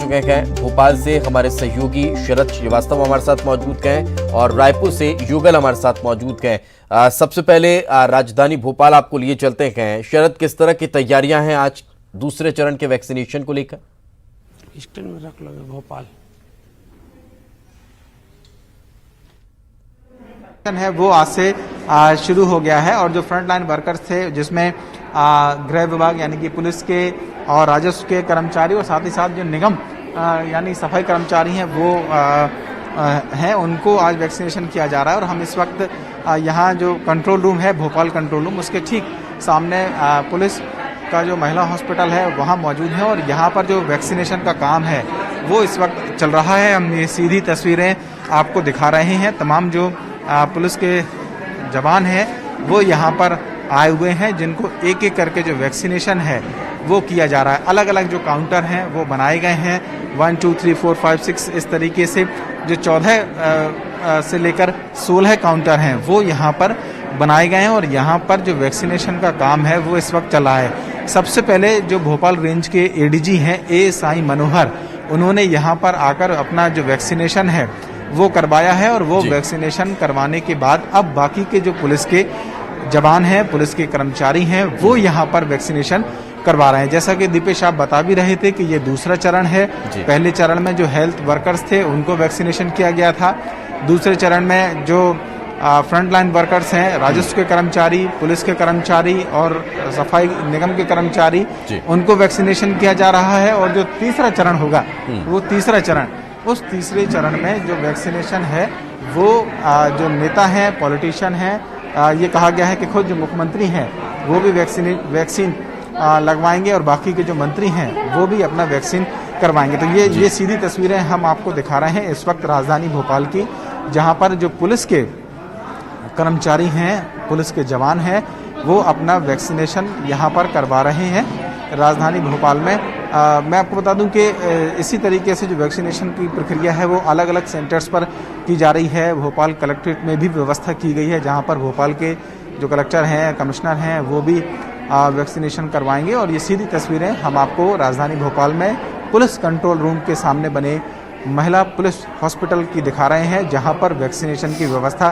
चुके हैं। भोपाल से हमारे सहयोगी शरद श्रीवास्तव हमारे साथ मौजूद हैं और रायपुर से युगल हमारे साथ मौजूद हैं। सबसे पहले राजधानी भोपाल आपको लिए चलते हैं। शरद, किस तरह की तैयारियां हैं आज दूसरे चरण के वैक्सीनेशन को लेकर? स्टैंड में रख लो भोपाल है वो आज से शुरू हो गया है और जो फ्रंट लाइन वर्कर्स थे जिसमें गृह विभाग यानी कि पुलिस के और राजस्व के कर्मचारी और साथ ही साथ जो निगम यानी सफाई कर्मचारी हैं वो हैं, उनको आज वैक्सीनेशन किया जा रहा है। और हम इस वक्त यहाँ जो कंट्रोल रूम है भोपाल कंट्रोल रूम, उसके ठीक सामने पुलिस का जो महिला हॉस्पिटल है वहाँ मौजूद है और यहाँ पर जो वैक्सीनेशन का काम है वो इस वक्त चल रहा है। हम ये सीधी तस्वीरें आपको दिखा रहे हैं। तमाम जो पुलिस के जवान हैं वो यहाँ पर आए हुए हैं, जिनको एक एक करके जो वैक्सीनेशन है वो किया जा रहा है। अलग अलग जो काउंटर हैं वो बनाए गए हैं, 1 2 3 4 5 6 इस तरीके से जो 14 से लेकर 16 काउंटर हैं वो यहाँ पर बनाए गए हैं और यहाँ पर जो वैक्सीनेशन का काम है वो इस वक्त चला है। सबसे पहले जो भोपाल रेंज के एडीजी हैं ASI मनोहर, उन्होंने यहाँ पर आकर अपना जो वैक्सीनेशन है वो करवाया है और वो वैक्सीनेशन करवाने के बाद अब बाकी के जो पुलिस के जवान हैं, पुलिस के कर्मचारी हैं, वो यहाँ पर वैक्सीनेशन करवा रहे हैं। जैसा कि दीपेश आप बता भी रहे थे कि ये दूसरा चरण है। पहले चरण में जो हेल्थ वर्कर्स थे उनको वैक्सीनेशन किया गया था। दूसरे चरण में जो फ्रंट लाइन वर्कर्स हैं, राजस्व के कर्मचारी, पुलिस के कर्मचारी और सफाई निगम के कर्मचारी, उनको वैक्सीनेशन किया जा रहा है। और जो तीसरा चरण होगा वो तीसरा चरण, उस तीसरे चरण में जो वैक्सीनेशन है वो जो नेता हैं, पॉलिटिशियन हैं, ये कहा गया है कि खुद जो मुख्यमंत्री हैं वो भी वैक्सीन लगवाएंगे और बाकी के जो मंत्री हैं वो भी अपना वैक्सीन करवाएंगे। तो ये सीधी तस्वीरें हम आपको दिखा रहे हैं इस वक्त राजधानी भोपाल की, जहां पर जो पुलिस के कर्मचारी हैं, पुलिस के जवान हैं, वो अपना वैक्सीनेशन यहाँ पर करवा रहे हैं राजधानी भोपाल में। मैं आपको बता दूं कि इसी तरीके से जो वैक्सीनेशन की प्रक्रिया है वो अलग अलग सेंटर्स पर की जा रही है। भोपाल कलेक्ट्रेट में भी व्यवस्था की गई है, जहां पर भोपाल के जो कलेक्टर हैं, कमिश्नर हैं, वो भी वैक्सीनेशन करवाएंगे। और ये सीधी तस्वीरें हम आपको राजधानी भोपाल में पुलिस कंट्रोल रूम के सामने बने महिला पुलिस हॉस्पिटल की दिखा रहे हैं, जहां पर वैक्सीनेशन की व्यवस्था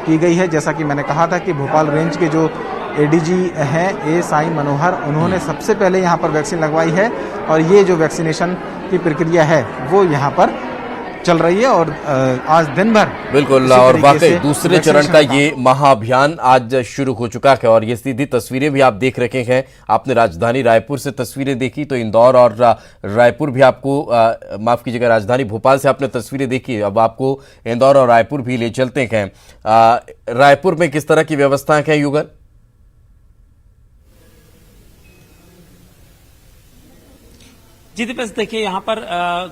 की गई है। जैसा कि मैंने कहा था कि भोपाल रेंज के जो एडीजी हैं ASI मनोहर, उन्होंने सबसे पहले यहाँ पर वैक्सीन लगवाई है और ये जो वैक्सीनेशन की प्रक्रिया है वो यहाँ पर चल रही है। और आज दिन भर बिल्कुल, और वाकई दूसरे चरण का ये महाअभियान आज शुरू हो चुका है और ये सीधी तस्वीरें भी आप देख रखे हैं। आपने राजधानी रायपुर से तस्वीरें देखी तो इंदौर और रायपुर भी आपको माफ कीजिएगा, राजधानी भोपाल से आपने तस्वीरें देखी, अब आपको इंदौर और रायपुर भी ले चलते हैं। रायपुर में किस तरह की व्यवस्थाएं हैं युगल? जी दीपेश, देखिए यहाँ पर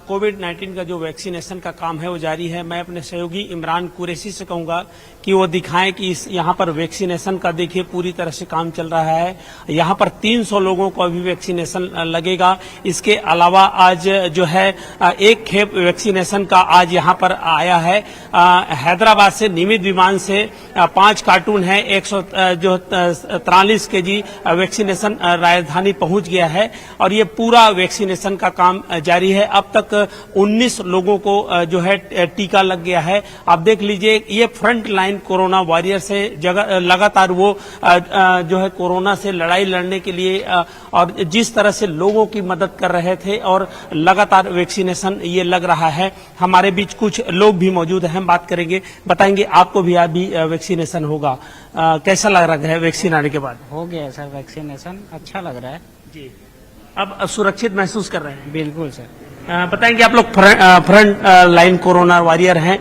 कोविड-19 का जो वैक्सीनेशन का काम है वो जारी है। मैं अपने सहयोगी इमरान कुरैशी से कहूंगा कि वो दिखाएं कि इस यहाँ पर वैक्सीनेशन का देखिए पूरी तरह से काम चल रहा है। यहाँ पर 300 लोगों को अभी वैक्सीनेशन लगेगा। इसके अलावा आज जो है एक खेप वैक्सीनेशन का आज यहाँ पर आया है। हैदराबाद से नियमित विमान से 5 कार्टून है, 143 kg वैक्सीनेशन राजधानी पहुंच गया है और ये पूरा वैक्सीनेशन का काम जारी है। अब तक 19 लोगों को जो है टीका लग गया है। आप देख लीजिए, ये फ्रंट लाइन कोरोना वॉरियर से लगातार वो जो है कोरोना से लड़ाई लड़ने के लिए और जिस तरह से लोगों की मदद कर रहे थे और लगातार वैक्सीनेशन ये लग रहा है। हमारे बीच कुछ लोग भी मौजूद हैं, हम बात करेंगे, बताएंगे आपको भी अभी वैक्सीनेशन होगा, कैसा लग रहा है वैक्सीन आने के बाद? हो गया सर वैक्सीनेशन, अच्छा लग रहा है जी। अब सुरक्षित महसूस कर रहे हैं? बिल्कुल सर। बताएंगे, आप लोग फ्रंट लाइन कोरोना वॉरियर हैं,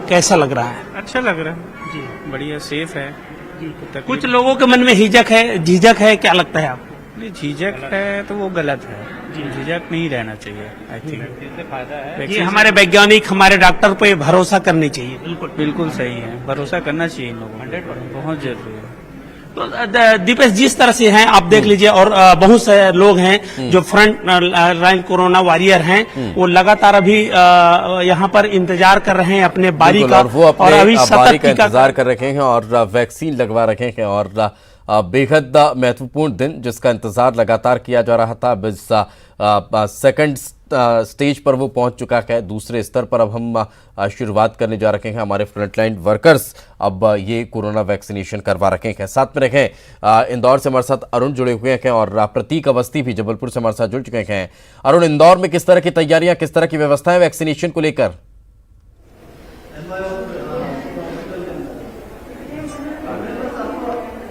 कैसा लग रहा है? अच्छा लग रहा है जी, बढ़िया, सेफ है जी। कुछ लोगों के मन में झिझक है, क्या लगता है आपको? नहीं, झिझक है तो वो गलत है जी, झिझक नहीं रहना चाहिए। आई थिंक फायदा है ये हमारे वैज्ञानिक, हमारे डॉक्टर पे भरोसा करनी चाहिए। बिल्कुल बिल्कुल सही है, भरोसा करना चाहिए इन लोगों को, 100% बहुत जरूरी है। तो दीपेश, जिस तरह से हैं आप देख लीजिए, और बहुत से लोग हैं जो फ्रंट लाइन कोरोना वॉरियर हैं, वो लगातार अभी यहाँ पर इंतजार कर रहे हैं अपने बारी का, और वो अपने अभी बारी का इंतजार कर रखे हैं और वैक्सीन लगवा रखे हैं और बेहद महत्वपूर्ण दिन जिसका इंतजार लगातार किया जा रहा था। अब इस सेकंड स्टेज पर वो पहुंच चुका है। दूसरे स्तर पर अब हम शुरुआत करने जा रहे हैं। हमारे फ्रंटलाइन वर्कर्स अब ये कोरोना वैक्सीनेशन करवा रखे हैं। साथ में रखें इंदौर से हमारे साथ अरुण जुड़े हुए हैं और प्रतीक अवस्थी भी जबलपुर से हमारे साथ जुड़ चुके हैं। अरुण, इंदौर में किस तरह की तैयारियां, किस तरह की व्यवस्थाएं वैक्सीनेशन को लेकर?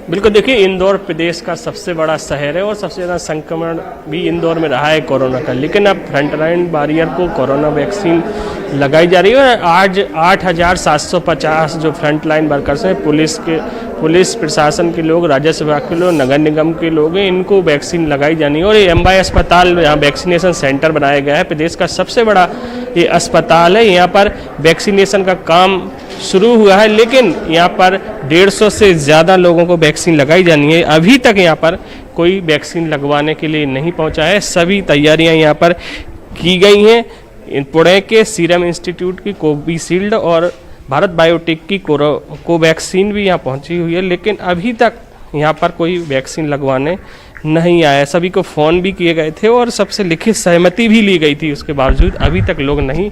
बिल्कुल, देखिए इंदौर प्रदेश का सबसे बड़ा शहर है और सबसे ज़्यादा संक्रमण भी इंदौर में रहा है कोरोना का, लेकिन अब फ्रंटलाइन वॉरियर को कोरोना वैक्सीन लगाई जा रही है। और आज 8,750 जो फ्रंटलाइन वर्कर्स हैं, पुलिस प्रशासन के लोग, राजस्व विभाग के लोग, नगर निगम के लोग हैं, इनको वैक्सीन लगाई जानी है। और ये एमवाई अस्पताल यहाँ वैक्सीनेशन सेंटर बनाया गया है, प्रदेश का सबसे बड़ा ये अस्पताल है। यहाँ पर वैक्सीनेशन का काम शुरू हुआ है, लेकिन यहाँ पर 150 से ज़्यादा लोगों को वैक्सीन लगाई जानी है। अभी तक यहाँ पर कोई वैक्सीन लगवाने के लिए नहीं पहुँचा है। सभी तैयारियाँ यहाँ पर की गई हैं। पुणे के सीरम इंस्टीट्यूट की कोविशील्ड और भारत बायोटेक की कोवैक्सीन भी यहाँ पहुँची हुई है, लेकिन अभी तक यहाँ पर कोई वैक्सीन लगवाने नहीं आया। सभी को फ़ोन भी किए गए थे और सबसे लिखित सहमति भी ली गई थी, उसके बावजूद अभी तक लोग नहीं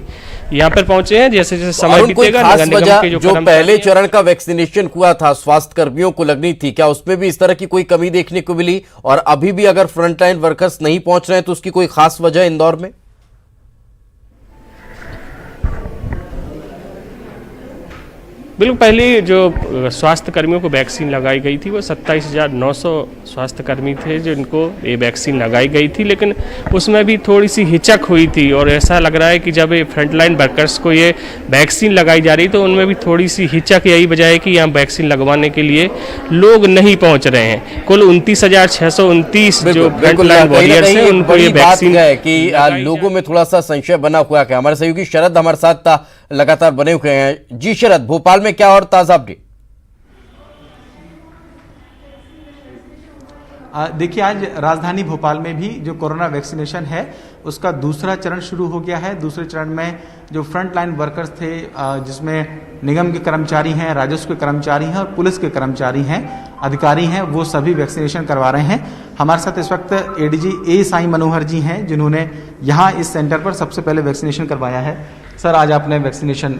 यहाँ पर पहुंचे हैं। जैसे जैसे समय बीतेगा, नगर निगम के जो पहले चरण का वैक्सीनेशन हुआ था, स्वास्थ्य कर्मियों को लगनी थी, क्या उसमें भी इस तरह की कोई कमी देखने को मिली? और अभी भी अगर फ्रंटलाइन वर्कर्स नहीं पहुंच रहे हैं तो उसकी कोई खास वजह इंदौर में? बिल्कुल, पहले जो स्वास्थ्य कर्मियों को वैक्सीन लगाई गई थी वो 27,900 स्वास्थ्य कर्मी थे जिनको ये वैक्सीन लगाई गई थी, लेकिन उसमें भी थोड़ी सी हिचक हुई थी। और ऐसा लग रहा है कि जब ये फ्रंटलाइन वर्कर्स को ये वैक्सीन लगाई जा रही तो उनमें भी थोड़ी सी हिचक यही वजह है कि यहाँ वैक्सीन लगवाने के लिए लोग नहीं पहुँच रहे हैं। कुल 29,629 जो फ्रंटलाइन वॉरियर्स हैं उनको ये वैक्सीन है कि लोगों में थोड़ा सा संशय बना हुआ है। हमारे सहयोगी शरद हमारे साथ लगातार बने हुए हैं। जी शरद, भोपाल में क्या और ताजा अपडेट? देखिए, आज राजधानी भोपाल में भी जो कोरोना वैक्सीनेशन है उसका दूसरा चरण शुरू हो गया है। दूसरे चरण में जो फ्रंट लाइन वर्कर्स थे, जिसमें निगम के कर्मचारी हैं, राजस्व के कर्मचारी हैं और पुलिस के कर्मचारी हैं, अधिकारी हैं, वो सभी वैक्सीनेशन करवा रहे हैं। हमारे साथ इस वक्त एडीजी ए साई मनोहर जी हैं जिन्होंने यहाँ इस सेंटर पर सबसे पहले वैक्सीनेशन करवाया है। सर, आज आपने वैक्सीनेशन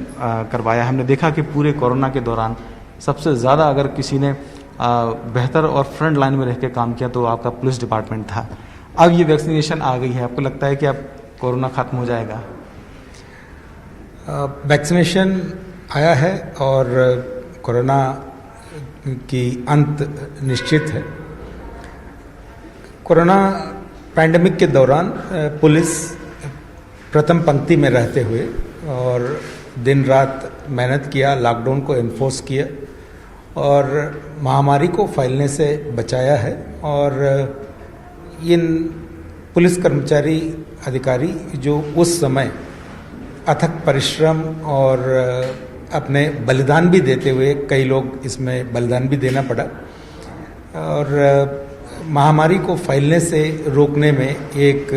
करवाया, हमने देखा कि पूरे कोरोना के दौरान सबसे ज़्यादा अगर किसी ने बेहतर और फ्रंट लाइन में रह के काम किया तो आपका पुलिस डिपार्टमेंट था। अब ये वैक्सीनेशन आ गई है, आपको लगता है कि अब कोरोना खत्म हो जाएगा? वैक्सीनेशन आया है और कोरोना की अंत निश्चित है। कोरोना पैंडेमिक के दौरान पुलिस प्रथम पंक्ति में रहते हुए और दिन रात मेहनत किया, लॉकडाउन को एनफोर्स किया और महामारी को फैलने से बचाया है। और इन पुलिस कर्मचारी अधिकारी जो उस समय अथक परिश्रम और अपने बलिदान भी देते हुए, कई लोग इसमें बलिदान भी देना पड़ा और महामारी को फैलने से रोकने में एक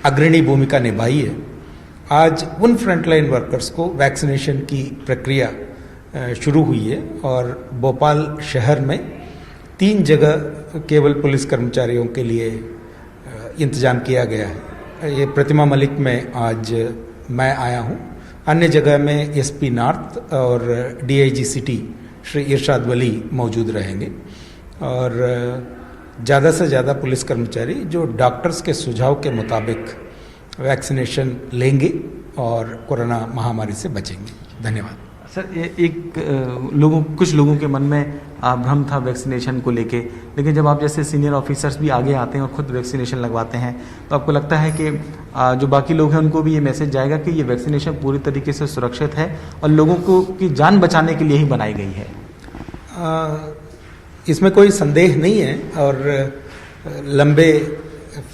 अग्रणी भूमिका निभाई है। आज उन फ्रंटलाइन वर्कर्स को वैक्सीनेशन की प्रक्रिया शुरू हुई है और भोपाल शहर में 3 जगह केवल पुलिस कर्मचारियों के लिए इंतजाम किया गया है। ये प्रतिमा मलिक में आज मैं आया हूँ, अन्य जगह में एसपी नॉर्थ और डीआईजी सिटी श्री इरशाद वली मौजूद रहेंगे और ज़्यादा से ज़्यादा पुलिस कर्मचारी जो डॉक्टर्स के सुझाव के मुताबिक वैक्सीनेशन लेंगे और कोरोना महामारी से बचेंगे। धन्यवाद। सर, कुछ लोगों के मन में भ्रम था वैक्सीनेशन को लेके, लेकिन जब आप जैसे सीनियर ऑफिसर्स भी आगे आते हैं और खुद वैक्सीनेशन लगवाते हैं तो आपको लगता है कि जो बाकी लोग हैं उनको भी ये मैसेज जाएगा कि ये वैक्सीनेशन पूरी तरीके से सुरक्षित है और लोगों को की जान बचाने के लिए ही बनाई गई है? इसमें कोई संदेह नहीं है और लंबे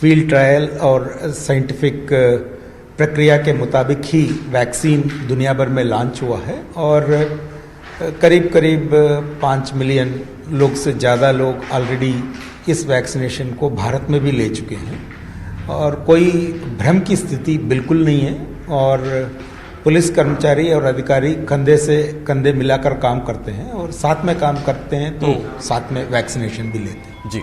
फील्ड ट्रायल और साइंटिफिक प्रक्रिया के मुताबिक ही वैक्सीन दुनिया भर में लॉन्च हुआ है और करीब करीब 5 मिलियन लोग से ज़्यादा लोग ऑलरेडी इस वैक्सीनेशन को भारत में भी ले चुके हैं और कोई भ्रम की स्थिति बिल्कुल नहीं है। और पुलिस कर्मचारी और अधिकारी कंधे से कंधे मिलाकर काम करते हैं और साथ में काम करते हैं तो साथ में वैक्सीनेशन भी लेते हैं। जी,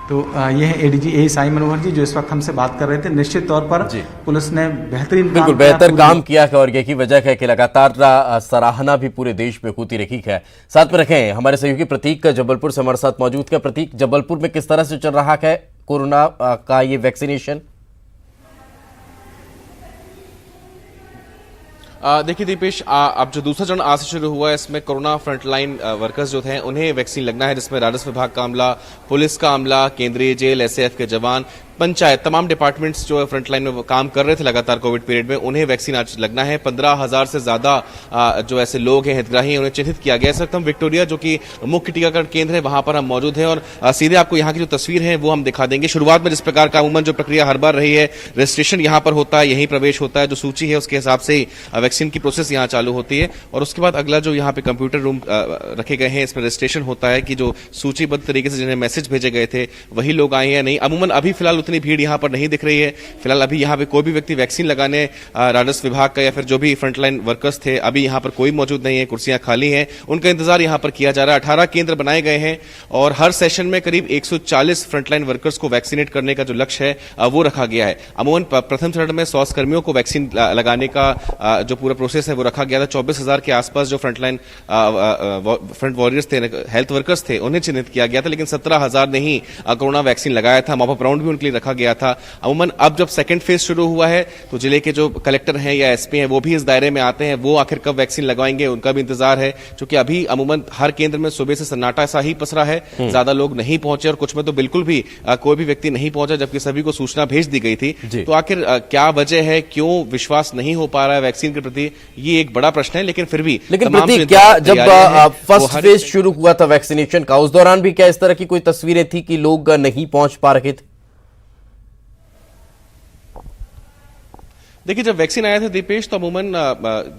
तो ये है एडीजी ए साई मनोहर जी जो इस वक्त हमसे बात कर रहे थे। निश्चित तौर पर जी। पुलिस ने बेहतरीन बिल्कुल बेहतर काम किया है और यही वजह है कि लगातार सराहना भी पूरे देश में होती रही है। साथ में रखें हमारे सहयोगी प्रतीक जबलपुर से हमारे साथ मौजूद है। प्रतीक, जबलपुर में किस तरह से चल रहा है कोरोना का ये वैक्सीनेशन? देखिए दीपेश, अब जो दूसरा चरण आज से शुरू हुआ है इसमें कोरोना फ्रंटलाइन वर्कर्स जो हैं उन्हें वैक्सीन लगना है, जिसमें राजस्व विभाग का अमला, पुलिस का अमला, केंद्रीय जेल, एसएएफ के जवान, पंचायत, तमाम डिपार्टमेंट्स जो फ्रंटलाइन में काम कर रहे थे लगातार कोविड पीरियड में, उन्हें वैक्सीन आज लगना है। 15,000 से ज्यादा जो ऐसे लोग हैं, हितग्राही हैं, उन्हें चिन्हित किया गया है। इस वक्त हम विक्टोरिया जो कि मुख्य टीकाकरण केंद्र है वहां पर हम मौजूद हैं और सीधे आपको यहाँ की जो तस्वीर है वो हम दिखा देंगे। शुरुआत में जिस प्रकार का अमूमन जो प्रक्रिया हर बार रही है, रजिस्ट्रेशन यहाँ पर होता है, यहीं प्रवेश होता है, जो सूची है उसके हिसाब से ही वैक्सीन की प्रोसेस यहाँ चालू होती है और उसके बाद अगला जो यहाँ पे कंप्यूटर रूम रखे गए हैं इसमें रजिस्ट्रेशन होता है कि जो सूचीबद्ध तरीके से जिन्हें मैसेज भेजे गए थे वही लोग आए हैं नहीं। अमूमन अभी फिलहाल उतनी भीड़ यहाँ पर नहीं दिख रही है। फिलहाल अभी यहाँ पे कोई भी व्यक्ति वैक्सीन लगाने राजस्व विभाग का या फिर जो भी फ्रंटलाइन वर्कर्स थे अभी यहाँ पर कोई मौजूद नहीं है, कुर्सियां खाली हैं, उनका इंतजार यहाँ पर किया जा रहा है। 18 केंद्र बनाए गए हैं और हर सेशन में करीब 140 फ्रंटलाइन वर्कर्स को वैक्सीनेट करने का जो लक्ष्य है वो रखा गया है। अमूमन प्रथम चरण में स्वास्थ्य कर्मियों को वैक्सीन लगाने का जो पूरा प्रोसेस है वो रखा गया था। 24,000 के आसपास जो फ्रंटलाइन फ्रंट वॉरियर्स थे, हेल्थ वर्कर्स थे, उन्हें चिन्हित किया गया था, लेकिन 17,000 ने ही कोरोना वैक्सीन लगाया था। मॉप अप राउंड भी उनके लिए रखा गया था। अमूमन अब जब सेकंड फेज शुरू हुआ है तो जिले के जो कलेक्टर हैं या एसपी हैं वो भी इस दायरे में आते हैं। वो आखिर कब वैक्सीन लगवाएंगे उनका भी इंतजार है, क्योंकि अभी अमूमन हर केंद्र में सुबह से सन्नाटा सा ही पसरा है, ज्यादा लोग नहीं पहुंचे और कुछ में तो बिल्कुल भी कोई भी व्यक्ति नहीं पहुंचा, जबकि सभी को सूचना भेज दी गई थी। तो आखिर क्या वजह है, क्यों विश्वास नहीं हो पा रहा है वैक्सीन के प्रति, ये एक बड़ा प्रश्न है। लेकिन फिर भी प्रतीक, क्या जब फर्स्ट फेज शुरू हुआ था वैक्सीनेशन का उस दौरान भी क्या इस तरह की कोई तस्वीरें थी कि लोग नहीं पहुंच पा रहे थे? देखिए, जब वैक्सीन आया था दीपेश तो अमूमन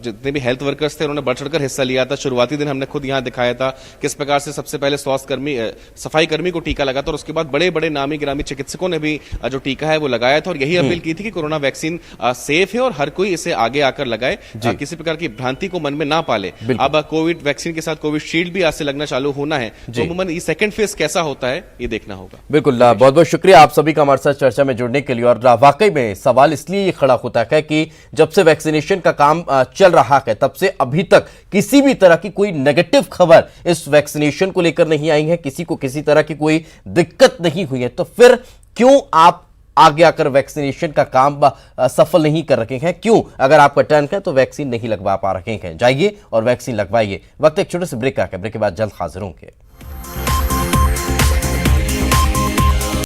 जितने भी हेल्थ वर्कर्स थे उन्होंने बढ़ चढ़कर हिस्सा लिया था। शुरुआती दिन हमने खुद यहां दिखाया था किस प्रकार से सबसे पहले स्वास्थ्य कर्मी, सफाई कर्मी को टीका लगा था और उसके बाद बड़े बड़े नामी गिरामी चिकित्सकों ने भी जो टीका है वो लगाया था और यही अपील की थी कि कोरोना वैक्सीन सेफ है और हर कोई इसे आगे आकर लगाए, किसी प्रकार की भ्रांति को मन में ना पाले। अब कोविड वैक्सीन के साथ कोविशील्ड भी आज से लगना चालू होना है, तो अमूमन ये सेकंड फेज कैसा होता है ये देखना होगा। बिल्कुल, बहुत बहुत शुक्रिया आप सभी का हमारे साथ चर्चा में जुड़ने के लिए। और वाकई में सवाल इसलिए खड़ा होता है कि जब से वैक्सीनेशन का काम चल रहा है तब से अभी तक किसी भी तरह की कोई नेगेटिव खबर इस वैक्सीनेशन को लेकर नहीं आई है, किसी को किसी तरह की कोई दिक्कत नहीं हुई है, तो फिर क्यों आप आगे आकर वैक्सीनेशन का काम सफल नहीं कर रहे हैं? क्यों अगर आपका टर्न है तो वैक्सीन नहीं लगवा पा रहे हैं? जाइए और वैक्सीन लगवाइए। वक्त एक छोटे से ब्रेक का है, ब्रेक के बाद जल्द हाजिर होंगे।